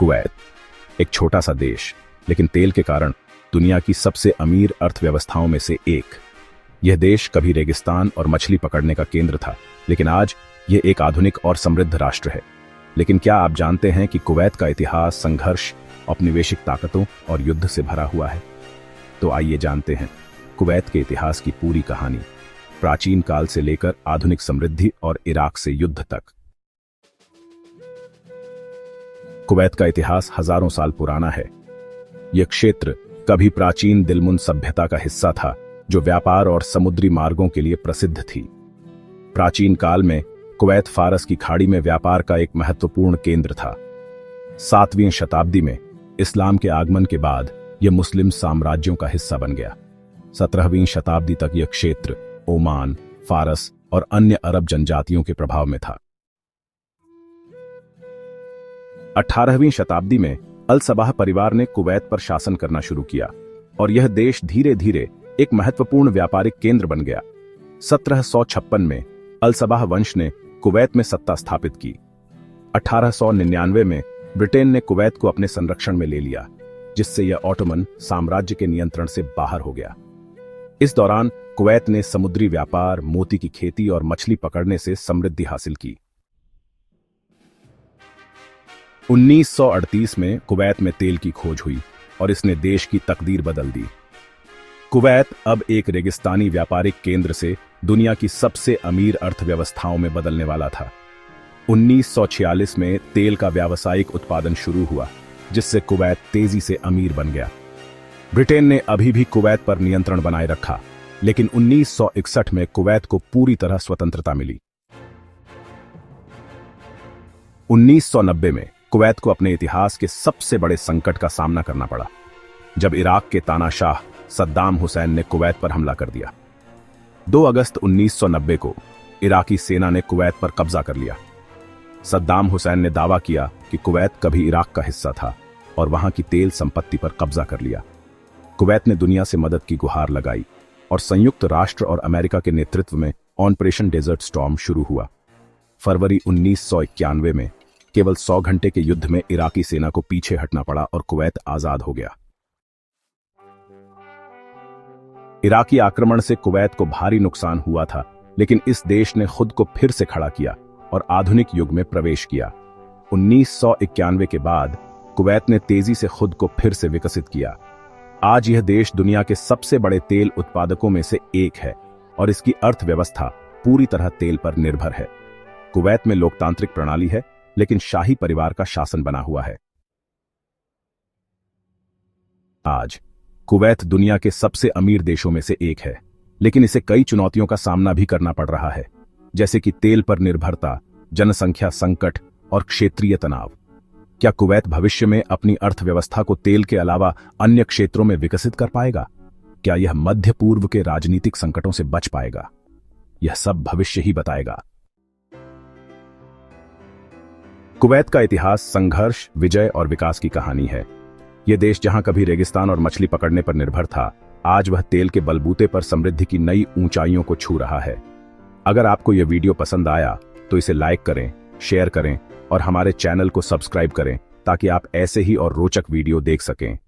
Kuwait एक छोटा सा देश, लेकिन तेल के कारण दुनिया की सबसे अमीर अर्थव्यवस्थाओं में से एक। यह देश कभी रेगिस्तान और मछली पकड़ने का केंद्र था, लेकिन आज यह एक आधुनिक और समृद्ध राष्ट्र है। लेकिन क्या आप जानते हैं कि कुवैत का इतिहास संघर्ष, औपनिवेशिक ताकतों और युद्ध से भरा हुआ है? तो आइए जानते हैं कुवैत के इतिहास की पूरी कहानी, प्राचीन काल से लेकर आधुनिक समृद्धि और इराक से युद्ध तक। कुवैत का इतिहास हजारों साल पुराना है। यह क्षेत्र कभी प्राचीन दिलमुन सभ्यता का हिस्सा था, जो व्यापार और समुद्री मार्गों के लिए प्रसिद्ध थी। प्राचीन काल में कुवैत फारस की खाड़ी में व्यापार का एक महत्वपूर्ण केंद्र था। 7वीं शताब्दी में इस्लाम के आगमन के बाद यह मुस्लिम साम्राज्यों का हिस्सा बन गया। 17वीं शताब्दी तक यह क्षेत्र ओमान, फारस और अन्य अरब जनजातियों के प्रभाव में था। 18वीं शताब्दी में अल सबाह परिवार ने कुवैत पर शासन करना शुरू किया और यह देश धीरे धीरे एक महत्वपूर्ण व्यापारिक केंद्र बन गया। 1756 में अल सबाह वंश ने कुवैत में सत्ता स्थापित की। 1899 में ब्रिटेन ने कुवैत को अपने संरक्षण में ले लिया, जिससे यह ऑटोमन साम्राज्य के नियंत्रण से बाहर हो गया। इस दौरान कुवैत ने समुद्री व्यापार, मोती की खेती और मछली पकड़ने से समृद्धि हासिल की। 1938 में कुवैत में तेल की खोज हुई और इसने देश की तकदीर बदल दी। कुवैत अब एक रेगिस्तानी व्यापारिक केंद्र से दुनिया की सबसे अमीर अर्थव्यवस्थाओं में बदलने वाला था। 1946 में तेल का व्यावसायिक उत्पादन शुरू हुआ, जिससे कुवैत तेजी से अमीर बन गया। ब्रिटेन ने अभी भी कुवैत पर नियंत्रण बनाए रखा, लेकिन 1961 में कुवैत को पूरी तरह स्वतंत्रता मिली। 1990 में कुवैत को अपने इतिहास के सबसे बड़े संकट का सामना करना पड़ा, जब इराक के तानाशाह सद्दाम हुसैन ने कुवैत पर हमला कर दिया। 2 अगस्त 1990 को इराकी सेना ने कुवैत पर कब्जा कर लिया। सद्दाम हुसैन ने दावा किया कि कुवैत कभी इराक का हिस्सा था और वहां की तेल संपत्ति पर कब्जा कर लिया। कुवैत ने दुनिया से मदद की गुहार लगाई और संयुक्त राष्ट्र और अमेरिका के नेतृत्व में ऑपरेशन डेजर्ट स्टॉर्म शुरू हुआ। फरवरी 1991 में केवल 100 घंटे के युद्ध में इराकी सेना को पीछे हटना पड़ा और कुवैत आजाद हो गया। इराकी आक्रमण से कुवैत को भारी नुकसान हुआ था, लेकिन इस देश ने खुद को फिर से खड़ा किया और आधुनिक युग में प्रवेश किया। 1991 के बाद कुवैत ने तेजी से खुद को फिर से विकसित किया। आज यह देश दुनिया के सबसे बड़े तेल उत्पादकों में से एक है और इसकी अर्थव्यवस्था पूरी तरह तेल पर निर्भर है। कुवैत में लोकतांत्रिक प्रणाली है, लेकिन शाही परिवार का शासन बना हुआ है। आज कुवैत दुनिया के सबसे अमीर देशों में से एक है, लेकिन इसे कई चुनौतियों का सामना भी करना पड़ रहा है, जैसे कि तेल पर निर्भरता, जनसंख्या संकट और क्षेत्रीय तनाव। क्या कुवैत भविष्य में अपनी अर्थव्यवस्था को तेल के अलावा अन्य क्षेत्रों में विकसित कर पाएगा? क्या यह मध्य पूर्व के राजनीतिक संकटों से बच पाएगा? यह सब भविष्य ही बताएगा। कुवैत का इतिहास संघर्ष, विजय और विकास की कहानी है। यह देश जहां कभी रेगिस्तान और मछली पकड़ने पर निर्भर था, आज वह तेल के बलबूते पर समृद्धि की नई ऊंचाइयों को छू रहा है। अगर आपको यह वीडियो पसंद आया तो इसे लाइक करें, शेयर करें और हमारे चैनल को सब्सक्राइब करें, ताकि आप ऐसे ही और रोचक वीडियो देख सकें।